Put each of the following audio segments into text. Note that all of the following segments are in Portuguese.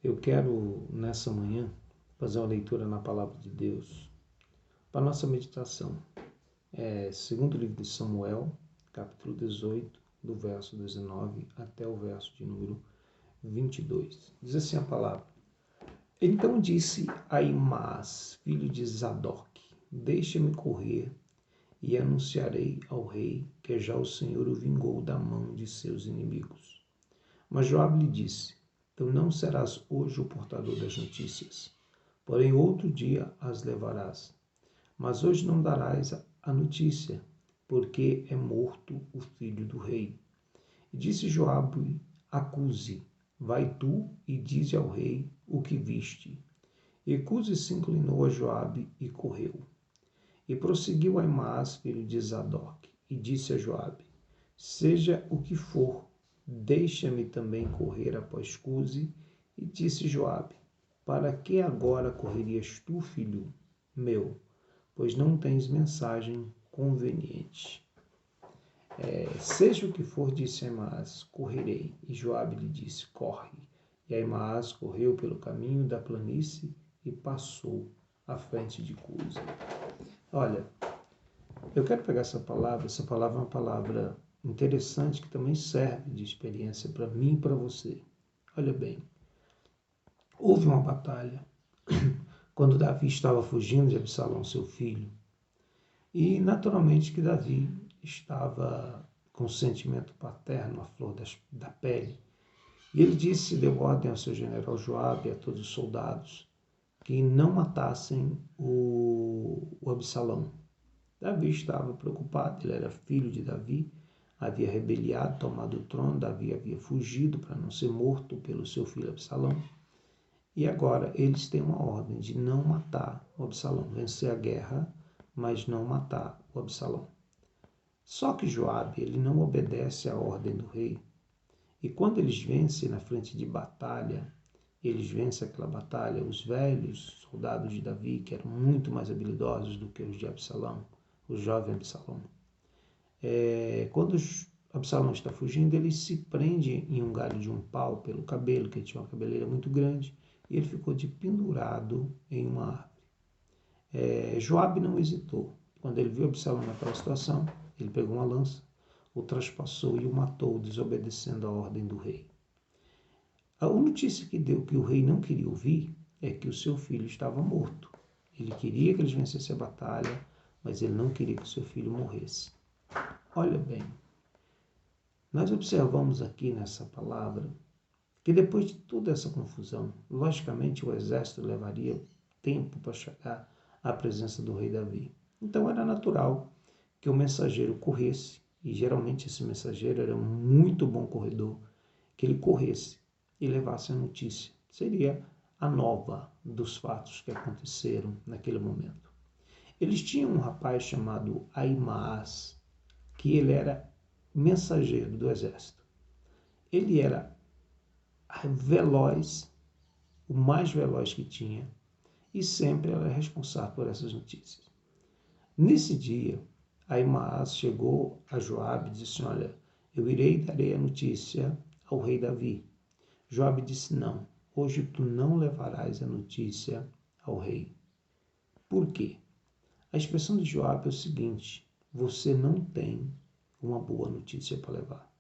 Eu quero, nessa manhã, fazer uma leitura na Palavra de Deus para nossa meditação. Segundo livro de Samuel, capítulo 18, do verso 19 até o verso de número 22. Diz assim a palavra: Então disse Ahimaás, filho de Zadok: Deixa-me correr e anunciarei ao rei que já o Senhor o vingou da mão de seus inimigos. Mas Joabe lhe disse: Tu não serás hoje o portador das notícias, porém outro dia as levarás. Mas hoje não darás a notícia, porque é morto o filho do rei. E disse Joabe a Cusi: Vai tu e dize ao rei o que viste. E Cusi se inclinou a Joabe e correu. E prosseguiu Ahimaás, filho de Zadok, e disse a Joabe: Seja o que for, deixa-me também correr após Cusi. E disse Joabe: Para que agora correrias tu, filho meu? Pois não tens mensagem conveniente. Seja o que for, disse Ahimaás, correrei. E Joabe lhe disse: Corre. E Ahimaás correu pelo caminho da planície e passou à frente de Cusi. Olha, eu quero pegar essa palavra é uma palavra interessante que também serve de experiência para mim e para você. Olha bem, houve uma batalha quando Davi estava fugindo de Absalão, seu filho, e naturalmente que Davi estava com sentimento paterno à flor da pele, e ele deu ordem ao seu general Joabe e a todos os soldados que não matassem o Absalão. Davi estava preocupado, ele era filho de Davi, havia rebeliado, tomado o trono, Davi havia fugido para não ser morto pelo seu filho Absalão. E agora eles têm uma ordem de não matar o Absalão, vencer a guerra, mas não matar o Absalão. Só que Joabe, ele não obedece à ordem do rei. E quando eles vencem na frente de batalha, eles vencem aquela batalha, os velhos soldados de Davi, que eram muito mais habilidosos do que os de Absalão, o jovem Absalão. Quando Absalão está fugindo, ele se prende em um galho de um pau pelo cabelo, que ele tinha uma cabeleira muito grande, e ele ficou pendurado em uma árvore. Joabe não hesitou. Quando ele viu Absalão naquela situação, ele pegou uma lança, o traspassou e o matou, desobedecendo a ordem do rei. A notícia que deu que o rei não queria ouvir é que o seu filho estava morto. Ele queria que eles vencessem a batalha, mas ele não queria que o seu filho morresse. Olha bem, nós observamos aqui nessa palavra que depois de toda essa confusão, logicamente o exército levaria tempo para chegar à presença do rei Davi. Então era natural que o mensageiro corresse, e geralmente esse mensageiro era um muito bom corredor, que ele corresse e levasse a notícia. Seria a nova dos fatos que aconteceram naquele momento. Eles tinham um rapaz chamado Ahimaás, que ele era mensageiro do exército. Ele era veloz, o mais veloz que tinha, e sempre era responsável por essas notícias. Nesse dia, Ahimaás chegou a Joabe e disse: Olha, eu irei e darei a notícia ao rei Davi. Joabe disse: Não, hoje tu não levarás a notícia ao rei. Por quê? A expressão de Joabe é o seguinte: você não tem uma boa notícia para levar.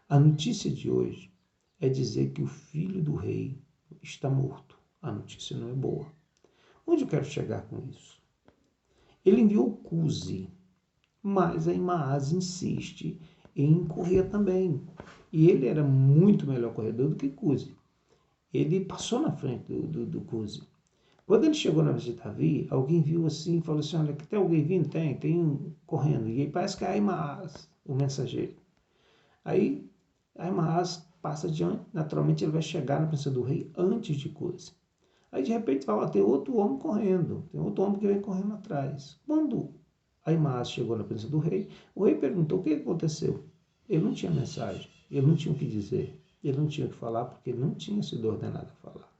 A notícia de hoje é dizer que o filho do rei está morto. A notícia não é boa. Onde eu quero chegar com isso? Ele enviou Cusi, mas Ahimaás insiste em correr também. E ele era muito melhor corredor do que Cusi. Ele passou na frente do Cusi. Quando ele chegou na visita a Davi, alguém viu assim e falou assim: Olha, que tem alguém vindo? Tem um correndo. E aí parece que é Ahimaás, o mensageiro. Aí Ahimaás passa adiante, naturalmente ele vai chegar na presença do rei antes de Cusi. Aí de repente vai lá, tem outro homem correndo, tem outro homem que vem correndo atrás. Quando Ahimaás chegou na presença do rei, o rei perguntou o que aconteceu. Ele não tinha mensagem, ele não tinha o que dizer, ele não tinha o que falar, porque ele não tinha sido ordenado a falar.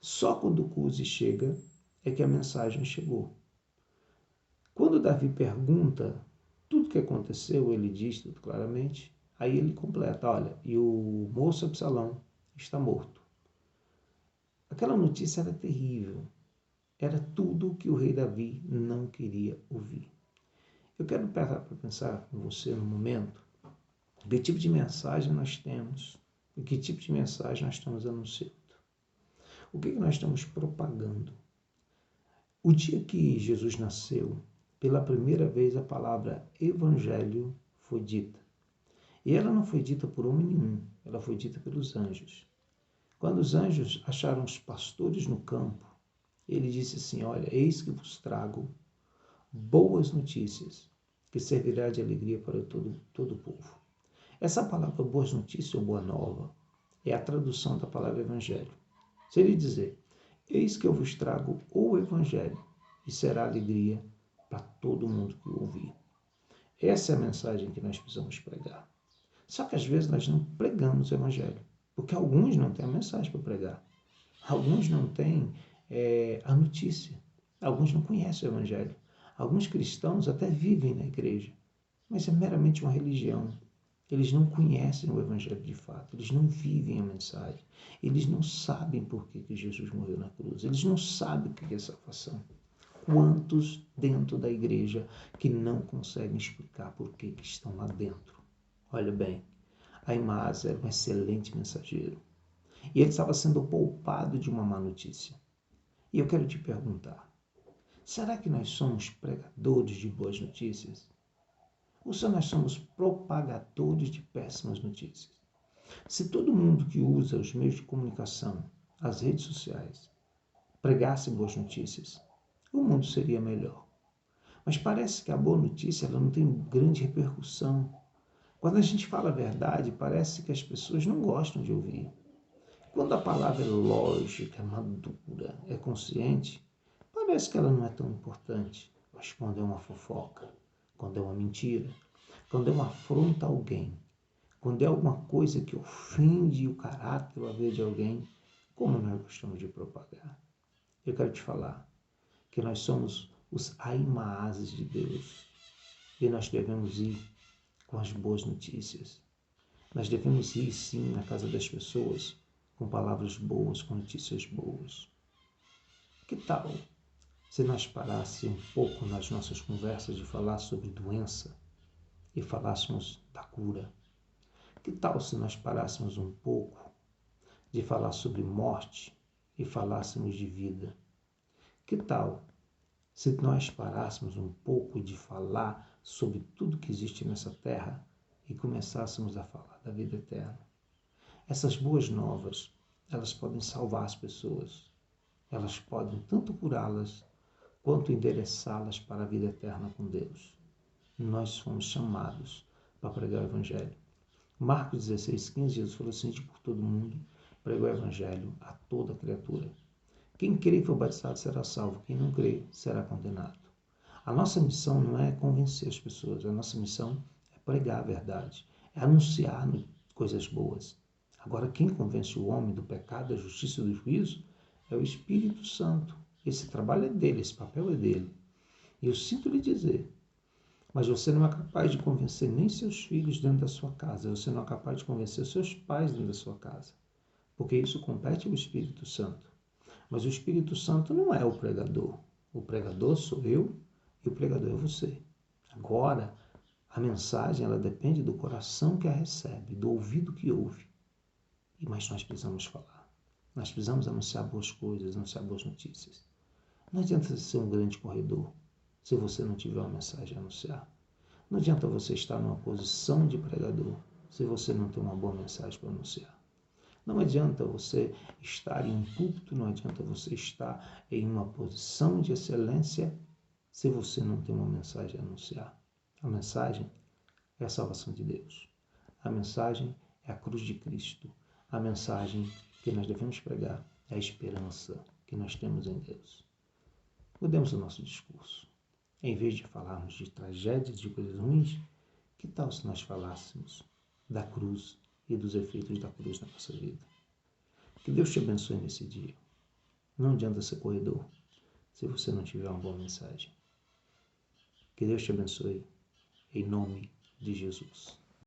Só quando Cusi chega é que a mensagem chegou. Quando Davi pergunta tudo o que aconteceu, ele diz tudo claramente, aí ele completa: Olha, e o moço Absalão está morto. Aquela notícia era terrível. Era tudo o que o rei Davi não queria ouvir. Eu quero parar para pensar com você no momento que tipo de mensagem nós temos e que tipo de mensagem nós estamos anunciando. O que nós estamos propagando? O dia que Jesus nasceu, pela primeira vez a palavra evangelho foi dita. E ela não foi dita por homem nenhum, ela foi dita pelos anjos. Quando os anjos acharam os pastores no campo, ele disse assim: olha, eis que vos trago boas notícias, que servirá de alegria para todo o povo. Essa palavra boas notícias ou boa nova é a tradução da palavra evangelho. Se ele dizer, eis que eu vos trago o evangelho, e será alegria para todo mundo que o ouvir. Essa é a mensagem que nós precisamos pregar. Só que às vezes nós não pregamos o evangelho, porque alguns não têm a mensagem para pregar. Alguns não têm a notícia. Alguns não conhecem o evangelho. Alguns cristãos até vivem na igreja, mas é meramente uma religião. Eles não conhecem o evangelho de fato. Eles não vivem a mensagem. Eles não sabem por que Jesus morreu na cruz. Eles não sabem o que é salvação. Quantos dentro da igreja que não conseguem explicar por que estão lá dentro? Olha bem, Aimás era um excelente mensageiro. E ele estava sendo poupado de uma má notícia. E eu quero te perguntar, será que nós somos pregadores de boas notícias? Ou se nós somos propagadores de péssimas notícias? Se todo mundo que usa os meios de comunicação, as redes sociais, pregasse boas notícias, o mundo seria melhor. Mas parece que a boa notícia ela não tem grande repercussão. Quando a gente fala a verdade, parece que as pessoas não gostam de ouvir. Quando a palavra é lógica, é madura, é consciente, parece que ela não é tão importante. Mas quando é uma fofoca, quando é uma mentira, quando é uma afronta a alguém, quando é alguma coisa que ofende o caráter ou a vida de alguém, como nós gostamos de propagar? Eu quero te falar que nós somos os Aimaazes de Deus e nós devemos ir com as boas notícias. Nós devemos ir, sim, na casa das pessoas com palavras boas, com notícias boas. Que tal se nós parássemos um pouco nas nossas conversas de falar sobre doença e falássemos da cura? Que tal se nós parássemos um pouco de falar sobre morte e falássemos de vida? Que tal se nós parássemos um pouco de falar sobre tudo que existe nessa terra e começássemos a falar da vida eterna? Essas boas novas, elas podem salvar as pessoas. Elas podem tanto curá-las quanto endereçá-las para a vida eterna com Deus. Nós fomos chamados para pregar o Evangelho. Marcos 16:15, Jesus falou assim: de por todo mundo, pregar o Evangelho a toda criatura. Quem crê e for batizado será salvo, quem não crê será condenado. A nossa missão não é convencer as pessoas, a nossa missão é pregar a verdade, é anunciar coisas boas. Agora, quem convence o homem do pecado, da justiça e do juízo é o Espírito Santo. Esse trabalho é dele, esse papel é dele. E eu sinto lhe dizer, mas você não é capaz de convencer nem seus filhos dentro da sua casa, você não é capaz de convencer seus pais dentro da sua casa, porque isso compete ao Espírito Santo. Mas o Espírito Santo não é o pregador. O pregador sou eu e o pregador é você. Agora, a mensagem ela depende do coração que a recebe, do ouvido que ouve. Mas nós precisamos falar. Nós precisamos anunciar boas coisas, anunciar boas notícias. Não adianta ser um grande corredor se você não tiver uma mensagem a anunciar. Não adianta você estar numa posição de pregador se você não tem uma boa mensagem para anunciar. Não adianta você estar em um púlpito, não adianta você estar em uma posição de excelência se você não tem uma mensagem a anunciar. A mensagem é a salvação de Deus. A mensagem é a cruz de Cristo. A mensagem que nós devemos pregar é a esperança que nós temos em Deus. Mudemos o nosso discurso. Em vez de falarmos de tragédias, de coisas ruins, que tal se nós falássemos da cruz e dos efeitos da cruz na nossa vida? Que Deus te abençoe nesse dia. Não adianta ser corredor se você não tiver uma boa mensagem. Que Deus te abençoe em nome de Jesus.